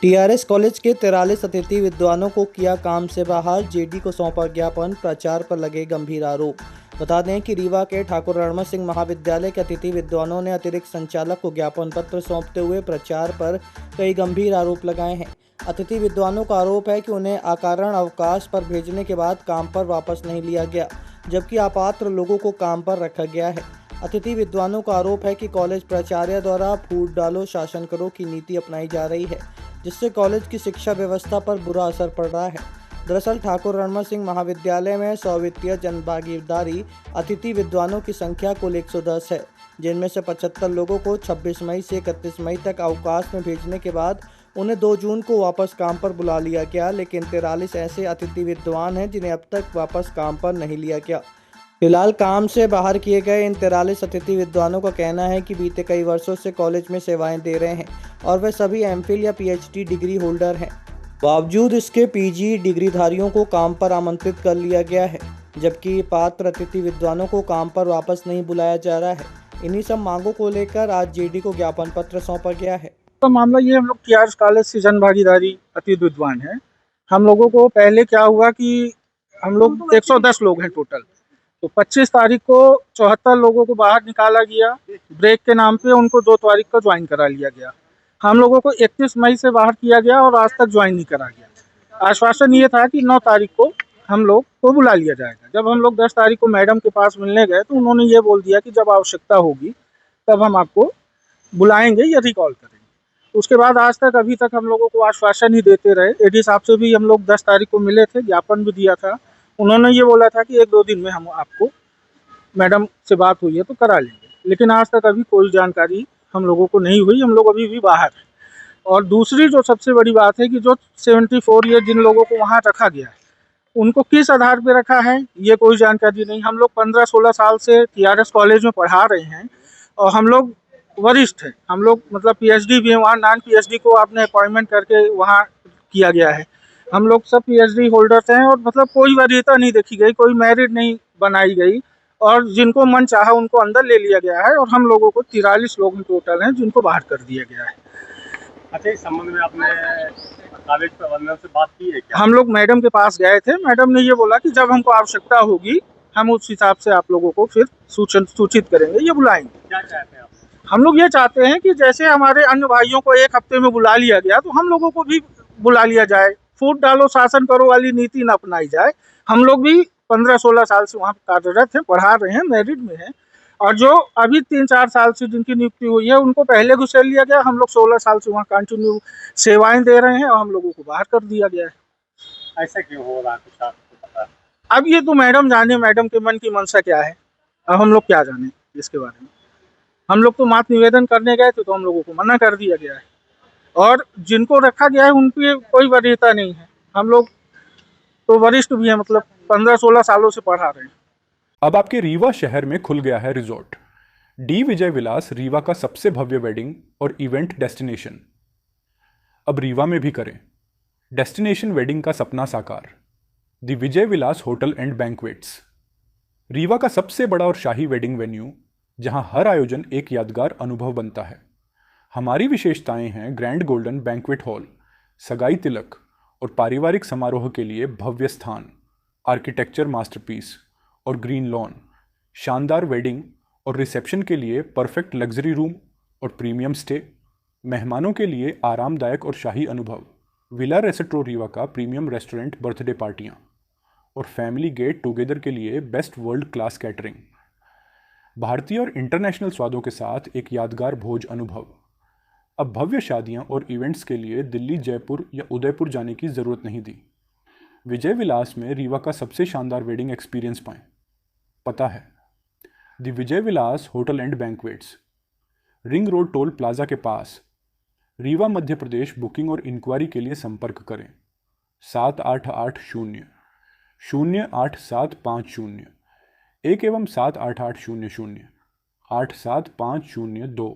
TRS college के 43 अतिथि विद्वानों को किया काम से बाहर, जेडी को सौंपा ज्ञापन, प्रचार पर लगे गंभीर आरोप। बता दें कि रीवा के ठाकुर रणमल सिंह महाविद्यालय के अतिथि विद्वानों ने अतिरिक्त संचालक को ज्ञापन पत्र सौंपते हुए प्रचार पर कई गंभीर आरोप लगाए हैं। अतिथि विद्वानों का आरोप है कि उन्हें अकारण अवकाश पर भेजने के बाद काम पर वापस नहीं लिया गया, जबकि अपात्र लोगों को काम पर रखा गया है। अतिथि विद्वानों का आरोप है कि कॉलेज प्राचार्य द्वारा फूट डालो शासन करो की नीति अपनाई जा रही है, जिससे कॉलेज की शिक्षा व्यवस्था पर बुरा असर पड़ रहा है। दरअसल ठाकुर रणमल सिंह महाविद्यालय में सौवित्तीय जनभागीदारी अतिथि विद्वानों की संख्या कुल 110 है, जिनमें से 75 लोगों को 26 मई से 31 मई तक अवकाश में भेजने के बाद उन्हें 2 जून को वापस काम पर बुला लिया गया, लेकिन 43 ऐसे अतिथि विद्वान हैं जिन्हें अब तक वापस काम पर नहीं लिया गया। फिलहाल काम से बाहर किए गए इन 43 अतिथि विद्वानों का कहना है कि बीते कई वर्षों से कॉलेज में सेवाएं दे रहे हैं और वे सभी एमफिल या पीएचडी डिग्री होल्डर हैं। बावजूद इसके पीजी डिग्रीधारियों को काम पर आमंत्रित कर लिया गया है, जबकि पात्र अतिथि विद्वानों को काम पर वापस नहीं बुलाया जा रहा है। इन्हीं सब मांगों को लेकर आज जेडी को ज्ञापन पत्र सौंपा गया है। तो मामला ये, हम लोग टीआरएस कॉलेज से जन भागीदारी अतिथि विद्वान है। हम लोगों को पहले क्या हुआ कि हम लोग 110 लोग हैं टोटल, तो 25 तारीख को 74 लोगों को बाहर निकाला गया ब्रेक के नाम पे। उनको 2 तारीख को ज्वाइन करा लिया गया। हम लोगों को 31 मई से बाहर किया गया और आज तक ज्वाइन नहीं करा गया। आश्वासन ये था कि 9 तारीख को हम लोग को बुला लिया जाएगा। जब हम लोग 10 तारीख को मैडम के पास मिलने गए तो उन्होंने ये बोल दिया कि जब आवश्यकता होगी तब हम आपको बुलाएंगे या रिकॉल करेंगे। उसके बाद आज तक अभी तक हम लोगों को आश्वासन ही देते रहे। एडी साहब से भी हम लोग 10 तारीख को मिले थे, ज्ञापन भी दिया था। उन्होंने ये बोला था कि 1-2 दिन में हम आपको, मैडम से बात हुई है तो करा लेंगे, लेकिन आज तक अभी कोई जानकारी हम लोगों को नहीं हुई। हम लोग अभी भी बाहर हैं। और दूसरी जो सबसे बड़ी बात है कि जो 74 ईयर जिन लोगों को वहाँ रखा गया है, उनको किस आधार पर रखा है ये कोई जानकारी नहीं। हम लोग 15-16 साल से टीआरएस कॉलेज में पढ़ा रहे हैं और हम लोग वरिष्ठ हैं। हम लोग मतलब पीएचडी भी है, वहाँ नॉन पीएचडी को आपने अपॉइंटमेंट करके वहाँ किया गया है। हम लोग सब पीएचडी होल्डर्स हैं और मतलब कोई वरीयता नहीं देखी गई, कोई मेरिट नहीं बनाई गई और जिनको मन चाहा उनको अंदर ले लिया गया है। और हम लोगों को 43 लोग टोटल हैं जिनको बाहर कर दिया गया है। अच्छा, इस संबंध में आपने कॉलेज प्रबंधन से बात की है क्या? हम लोग मैडम के पास गए थे। मैडम ने ये बोला कि जब हमको आवश्यकता होगी हम उस हिसाब से आप लोगों को फिर सूचित करेंगे, ये बुलाएंगे। क्या चाहते हैं आप? हम लोग ये चाहते हैं कि जैसे हमारे अन्य भाइयों को 1 हफ्ते में बुला लिया गया तो हम लोगों को भी बुला लिया जाए। फूट डालो शासन करो वाली नीति न अपनाई जाए। हम लोग भी 15-16 साल से वहाँ कार्यरत हैं, पढ़ा रहे हैं, मेरिट में हैं। और जो अभी 3-4 साल से जिनकी नियुक्ति हुई है उनको पहले घुसेड़ लिया गया। हम लोग 16 साल से वहाँ कंटिन्यू सेवाएं दे रहे हैं और हम लोगों को बाहर कर दिया गया है। ऐसा क्यों हो रहा है, कुछ आपको पता है? अब ये तो मैडम जाने, मैडम के मन की मंशा क्या है, अब हम लोग क्या जाने इसके बारे में। हम लोग तो मात्र निवेदन करने गए थे तो हम लोगों को मना कर दिया गया है और जिनको रखा गया है उनकी कोई वरीयता नहीं है। हम लोग तो वरिष्ठ भी हैं, मतलब 15-16 सालों से पढ़ा रहे हैं। अब आपके रीवा शहर में खुल गया है रिजॉर्ट। डी विजय विलास रीवा का सबसे भव्य वेडिंग और इवेंट डेस्टिनेशन। अब रीवा में भी करें डेस्टिनेशन वेडिंग का सपना साकार। The Vijay Vilas hotel and banquets, Rewa का सबसे बड़ा और शाही वेडिंग वेन्यू, जहां हर आयोजन एक यादगार अनुभव बनता है। हमारी विशेषताएं हैं ग्रैंड गोल्डन बैंक्वेट हॉल, सगाई तिलक और पारिवारिक समारोह के लिए भव्य स्थान, आर्किटेक्चर मास्टरपीस और ग्रीन लॉन, शानदार वेडिंग और रिसेप्शन के लिए परफेक्ट लग्जरी रूम और प्रीमियम स्टे, मेहमानों के लिए आरामदायक और शाही अनुभव, विला रेस्टोरेंट रीवा का प्रीमियम रेस्टोरेंट बर्थडे पार्टियां और फैमिली गेट टुगेदर के लिए बेस्ट वर्ल्ड क्लास कैटरिंग, भारतीय और इंटरनेशनल स्वादों के साथ एक यादगार भोज अनुभव। अब भव्य शादियां और इवेंट्स के लिए दिल्ली, जयपुर या उदयपुर जाने की ज़रूरत नहीं दी। विजय विलास में रीवा का सबसे शानदार वेडिंग एक्सपीरियंस पाएं। पता है the Vijay Vilas hotel and banquets, ring road toll plaza के पास, रीवा, मध्य प्रदेश। बुकिंग और इंक्वायरी के लिए संपर्क करें 7880-08750 1 एवं 78800 87502।